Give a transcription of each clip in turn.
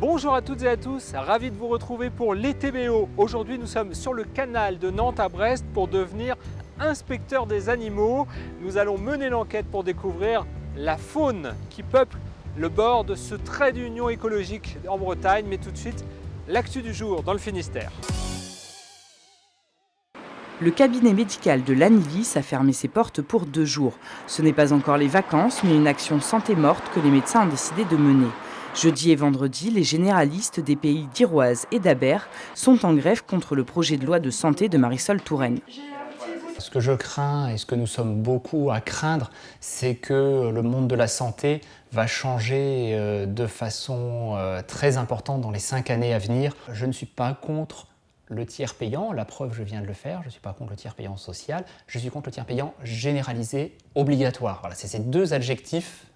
Bonjour à toutes et à tous, ravi de vous retrouver pour les TBO. Aujourd'hui nous sommes sur le canal de Nantes à Brest pour devenir inspecteur des animaux. Nous allons mener l'enquête pour découvrir la faune qui peuple le bord de ce trait d'union écologique en Bretagne. Mais tout de suite, l'actu du jour dans le Finistère. Le cabinet médical de l'Anilis a fermé ses portes pour 2 jours. Ce n'est pas encore les vacances, mais une action santé morte que les médecins ont décidé de mener. Jeudi et vendredi, les généralistes des pays d'Iroise et d'Abert sont en grève contre le projet de loi de santé de Marisol Touraine. Ce que je crains et ce que nous sommes beaucoup à craindre, c'est que le monde de la santé va changer de façon très importante dans les 5 années à venir. Je ne suis pas contre le tiers payant, la preuve je viens de le faire, je ne suis pas contre le tiers payant social, je suis contre le tiers payant généralisé, obligatoire. Voilà, c'est ces 2 adjectifs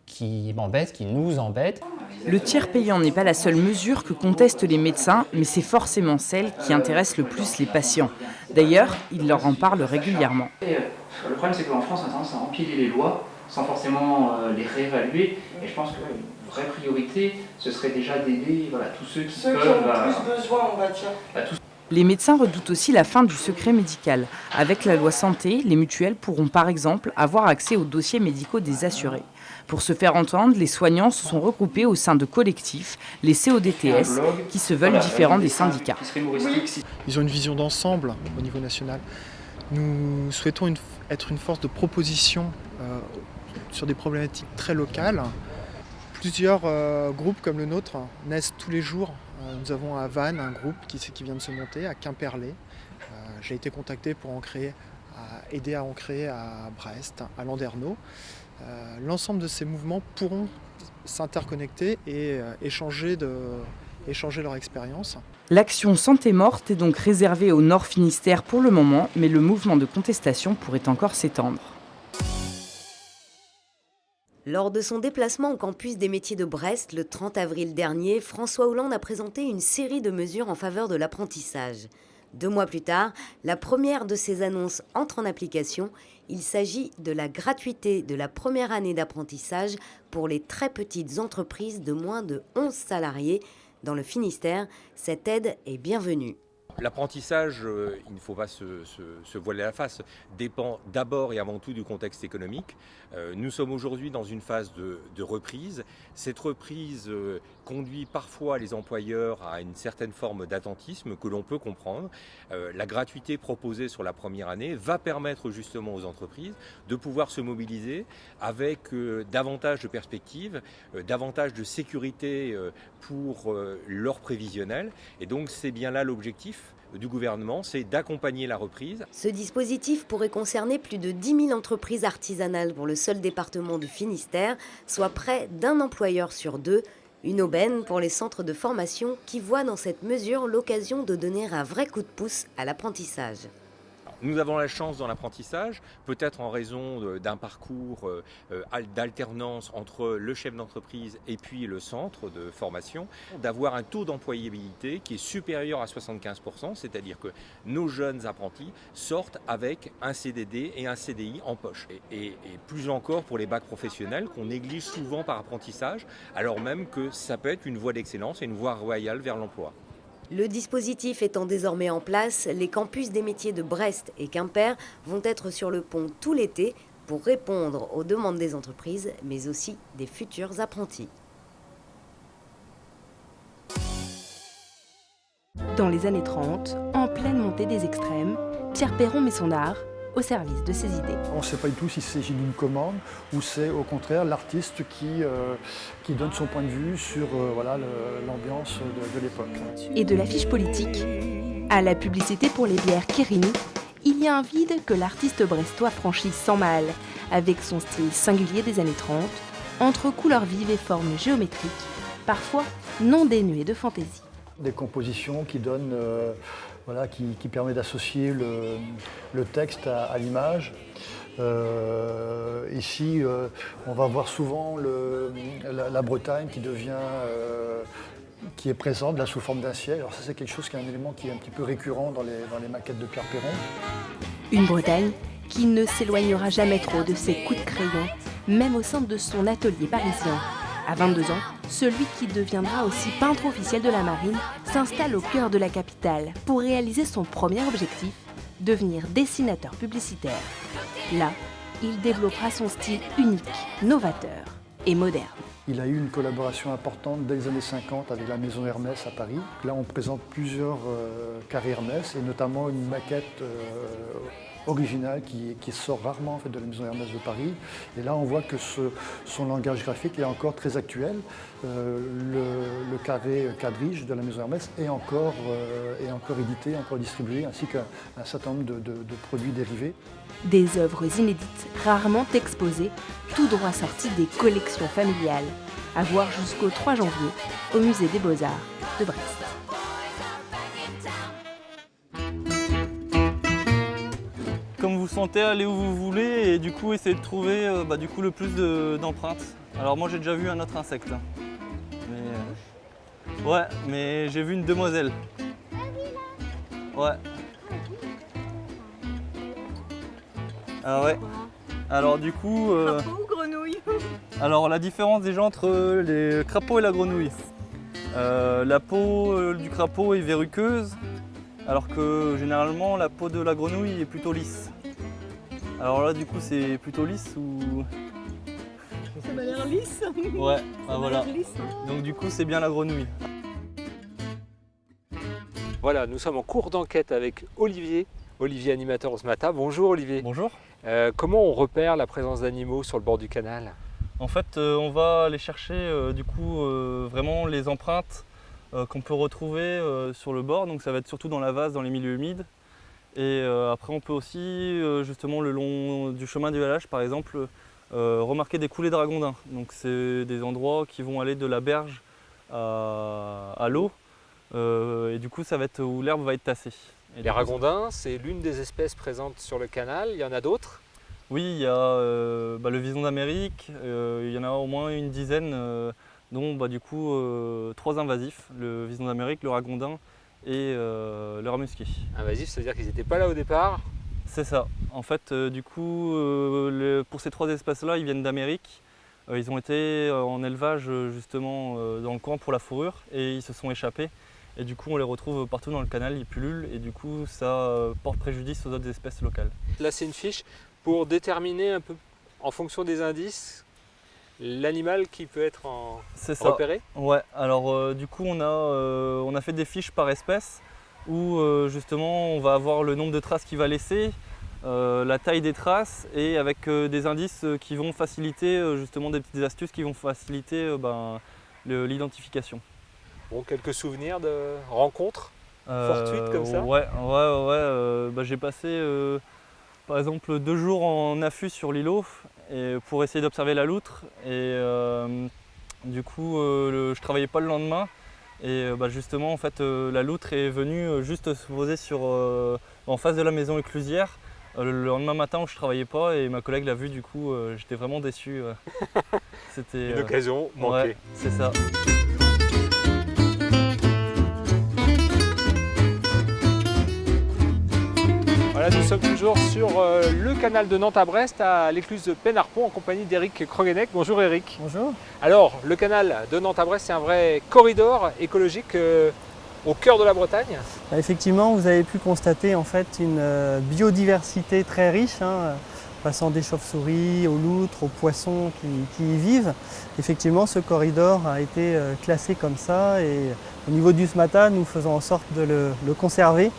qui m'embêtent, qui nous embêtent. Le tiers payant n'est pas la seule mesure que contestent les médecins, mais c'est forcément celle qui intéresse le plus les patients. D'ailleurs, ils leur en parlent régulièrement. Le problème, c'est qu'en France, on a tendance à empiler les lois sans forcément les réévaluer. Et je pense qu'une vraie priorité, ce serait déjà d'aider tous ceux qui peuvent... Ceux qui ont plus besoin, on va dire. Les médecins redoutent aussi la fin du secret médical. Avec la loi santé, les mutuelles pourront par exemple avoir accès aux dossiers médicaux des assurés. Pour se faire entendre, les soignants se sont regroupés au sein de collectifs, les CODTS, qui se veulent différents des syndicats. Ils ont une vision d'ensemble au niveau national. Nous souhaitons être une force de proposition sur des problématiques très locales. Plusieurs groupes comme le nôtre naissent tous les jours. Nous avons à Vannes un groupe qui vient de se monter, à Quimperlé. J'ai été contacté pour aider à en créer à Brest, à Landerneau. L'ensemble de ces mouvements pourront s'interconnecter et échanger leur expérience. L'action santé morte est donc réservée au Nord Finistère pour le moment, mais le mouvement de contestation pourrait encore s'étendre. Lors de son déplacement au campus des métiers de Brest le 30 avril dernier, François Hollande a présenté une série de mesures en faveur de l'apprentissage. 2 mois plus tard, la première de ces annonces entre en application. Il s'agit de la gratuité de la première année d'apprentissage pour les très petites entreprises de moins de 11 salariés. Dans le Finistère, cette aide est bienvenue. L'apprentissage, il ne faut pas se voiler la face, dépend d'abord et avant tout du contexte économique. Nous sommes aujourd'hui dans une phase de reprise. Cette reprise conduit parfois les employeurs à une certaine forme d'attentisme que l'on peut comprendre. La gratuité proposée sur la première année va permettre justement aux entreprises de pouvoir se mobiliser avec davantage de perspectives, davantage de sécurité pour leur prévisionnel. Et donc c'est bien là l'objectif du gouvernement, c'est d'accompagner la reprise. Ce dispositif pourrait concerner plus de 10 000 entreprises artisanales pour le seul département du Finistère, soit près d'un employeur sur 2. Une aubaine pour les centres de formation qui voient dans cette mesure l'occasion de donner un vrai coup de pouce à l'apprentissage. Nous avons la chance dans l'apprentissage, peut-être en raison d'un parcours d'alternance entre le chef d'entreprise et puis le centre de formation, d'avoir un taux d'employabilité qui est supérieur à 75%, c'est-à-dire que nos jeunes apprentis sortent avec un CDD et un CDI en poche. Et plus encore pour les bacs professionnels qu'on néglige souvent par apprentissage, alors même que ça peut être une voie d'excellence et une voie royale vers l'emploi. Le dispositif étant désormais en place, les campus des métiers de Brest et Quimper vont être sur le pont tout l'été pour répondre aux demandes des entreprises, mais aussi des futurs apprentis. Dans les années 30, en pleine montée des extrêmes, Pierre Perron met son art au service de ses idées. On ne sait pas du tout s'il s'agit d'une commande ou c'est au contraire l'artiste qui donne son point de vue sur l'ambiance de l'époque. Et de l'affiche politique à la publicité pour les bières Kérini, il y a un vide que l'artiste brestois franchit sans mal, avec son style singulier des années 30, entre couleurs vives et formes géométriques, parfois non dénuées de fantaisie. Des compositions qui donnent, qui permettent d'associer le texte à l'image. Ici, on va voir souvent la Bretagne qui est présente là, sous forme d'un ciel. Alors ça, c'est quelque chose qui est un élément qui est un petit peu récurrent dans les maquettes de Pierre Perron. Une Bretagne qui ne s'éloignera jamais trop de ses coups de crayon, même au sein de son atelier parisien. À 22 ans, celui qui deviendra aussi peintre officiel de la marine s'installe au cœur de la capitale pour réaliser son premier objectif, devenir dessinateur publicitaire. Là, il développera son style unique, novateur et moderne. Il a eu une collaboration importante dès les années 50 avec la maison Hermès à Paris. Là, on présente plusieurs carrés Hermès et notamment une maquette originale qui sort rarement en fait, de la maison Hermès de Paris. Et là, on voit que son langage graphique est encore très actuel. Le carré quadrige de la maison Hermès est encore édité, encore distribué, ainsi qu'un certain nombre de produits dérivés. Des œuvres inédites, rarement exposées, tout droit sorties des collections familiales, à voir jusqu'au 3 janvier au Musée des Beaux-Arts de Brest. Comme vous sentez, allez où vous voulez et du coup essayez de trouver le plus d'empreintes. Alors moi j'ai déjà vu un autre insecte. Mais j'ai vu une demoiselle. Ouais. Ah ouais. Alors du coup... Crapaud ou grenouille? Alors la différence déjà entre les crapauds et la grenouille. La peau du crapaud est verruqueuse, alors que généralement la peau de la grenouille est plutôt lisse. Alors là du coup c'est plutôt lisse ou... Ça m'a l'air lisse. Ouais, bah voilà. Donc du coup c'est bien la grenouille. Voilà, nous sommes en cours d'enquête avec Olivier. Olivier, animateur ce matin. Bonjour Olivier. Bonjour. Comment on repère la présence d'animaux sur le bord du canal? En fait, on va aller chercher vraiment les empreintes qu'on peut retrouver sur le bord. Donc ça va être surtout dans la vase, dans les milieux humides. Et après, on peut aussi, justement, le long du chemin du halage, par exemple, remarquer des coulées de ragondins. Donc c'est des endroits qui vont aller de la berge à l'eau. Et du coup, ça va être où l'herbe va être tassée. Les ragondins, c'est l'une des espèces présentes sur le canal. Il y en a d'autres? Oui, il y a le vison d'Amérique. Il y en a au moins une dizaine, dont 3 invasifs. Le vison d'Amérique, le ragondin et le rat musqué. Invasifs, ça veut dire qu'ils n'étaient pas là au départ? C'est ça. En fait, pour ces 3 espèces-là, ils viennent d'Amérique. Ils ont été en élevage justement dans le coin pour la fourrure et ils se sont échappés. Et du coup, on les retrouve partout dans le canal, ils pullulent et du coup, ça porte préjudice aux autres espèces locales. Là, c'est une fiche pour déterminer un peu, en fonction des indices, l'animal qui peut être repéré? Ouais, alors du coup, on a fait des fiches par espèce où justement, on va avoir le nombre de traces qu'il va laisser, la taille des traces et avec des indices qui vont faciliter, justement des petites astuces qui vont faciliter l'identification. Bon, quelques souvenirs de rencontres fortuites comme ça? Ouais. J'ai passé par exemple 2 jours en affût sur l'îlot pour essayer d'observer la loutre. Et du coup, je travaillais pas le lendemain. Et justement, en fait, la loutre est venue juste se poser en face de la maison éclusière. Le lendemain matin où je travaillais pas et ma collègue l'a vu, du coup, j'étais vraiment déçu. C'était une occasion manquée. Ouais, c'est ça. Voilà, nous sommes toujours sur le canal de Nantes à Brest, à l'écluse de Penarpont, en compagnie d'Éric Kroguenec. Bonjour Éric. Bonjour. Alors, le canal de Nantes à Brest, c'est un vrai corridor écologique au cœur de la Bretagne. Effectivement, vous avez pu constater en fait une biodiversité très riche, passant des chauves-souris aux loutres, aux poissons qui y vivent. Effectivement, ce corridor a été classé comme ça et au niveau du SMATA, nous faisons en sorte de le conserver.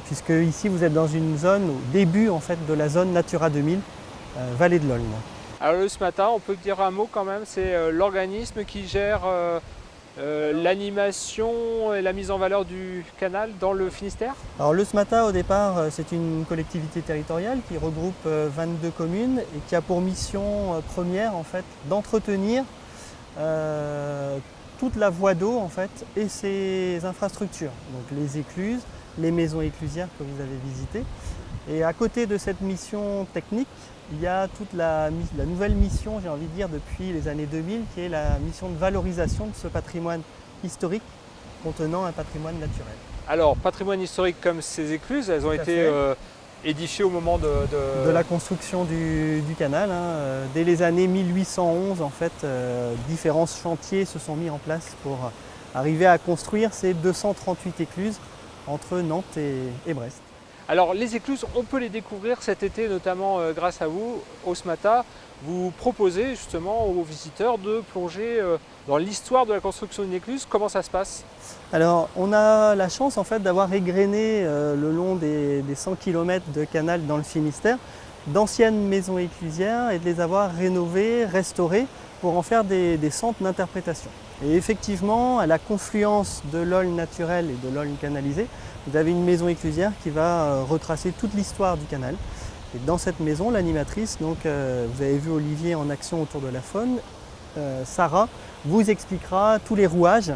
Puisque ici vous êtes dans une zone au début en fait de la zone Natura 2000, Vallée de l'Olme. Alors le SMATA, on peut dire un mot quand même, c'est l'organisme qui gère l'animation et la mise en valeur du canal dans le Finistère? Alors le SMATA au départ c'est une collectivité territoriale qui regroupe 22 communes et qui a pour mission première en fait d'entretenir toute la voie d'eau en fait et ses infrastructures, donc les écluses, les maisons éclusières que vous avez visitées. Et à côté de cette mission technique, il y a toute la nouvelle mission, j'ai envie de dire, depuis les années 2000, qui est la mission de valorisation de ce patrimoine historique contenant un patrimoine naturel. Alors, patrimoine historique comme ces écluses, elles ont été édifiées au moment de la construction du canal. Dès les années 1811, en fait, différents chantiers se sont mis en place pour arriver à construire ces 238 écluses entre Nantes et Brest. Alors les écluses, on peut les découvrir cet été, notamment grâce à vous, Osmata. Vous proposez justement aux visiteurs de plonger dans l'histoire de la construction d'une écluse. Comment ça se passe? Alors on a la chance en fait d'avoir égrené le long des 100 km de canal dans le Finistère d'anciennes maisons éclusières et de les avoir rénovées, restaurées pour en faire des centres d'interprétation. Et effectivement, à la confluence de l'Aulne naturelle et de l'Aulne canalisée, vous avez une maison éclusière qui va retracer toute l'histoire du canal. Et dans cette maison, l'animatrice, donc vous avez vu Olivier en action autour de la faune, Sarah vous expliquera tous les rouages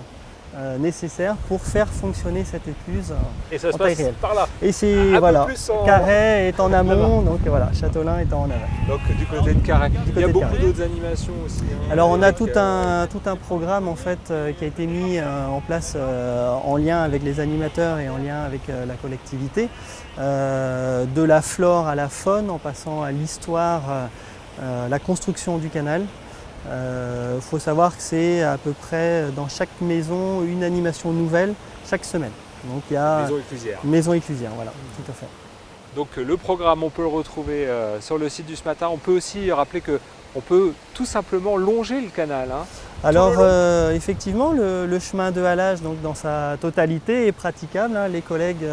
nécessaires pour faire fonctionner cette écluse et ça en se taille passe réelle. par là. Et c'est voilà, Carhaix est en amont, donc voilà, Châteaulin est en aval. Donc du côté de Carhaix. Il y a beaucoup d'autres animations aussi. Alors on a tout un programme en fait qui a été mis en place en lien avec les animateurs et en lien avec la collectivité, de la flore à la faune, en passant à l'histoire, la construction du canal. Faut savoir que c'est à peu près dans chaque maison une animation nouvelle chaque semaine. Donc il y a maison éclusière. Maison éclusière, voilà, tout à fait. Donc le programme, on peut le retrouver sur le site du Smata. On peut aussi rappeler qu'on peut tout simplement longer le canal. Alors effectivement, le chemin de halage donc, dans sa totalité est praticable. Les collègues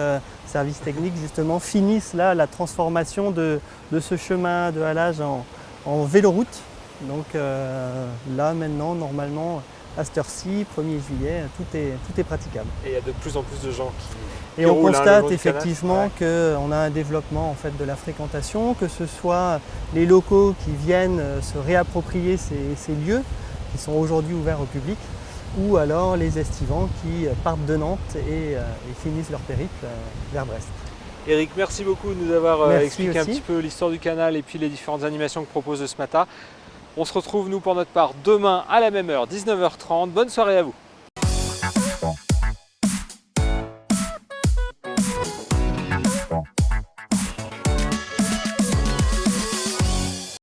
services techniques justement finissent là la transformation de ce chemin de halage en véloroute. Donc là maintenant, normalement, à cette heure-ci, 1er juillet, tout est praticable. Et il y a de plus en plus de gens qui Et on roulent, constate le long du effectivement qu'on a un développement en fait, de la fréquentation, que ce soit les locaux qui viennent se réapproprier ces lieux qui sont aujourd'hui ouverts au public, ou alors les estivants qui partent de Nantes et finissent leur périple vers Brest. Eric, merci beaucoup de nous avoir expliqué un aussi. petit peu l'histoire du canal et puis les différentes animations que propose le Smata. On se retrouve nous pour notre part demain à la même heure, 19h30. Bonne soirée à vous.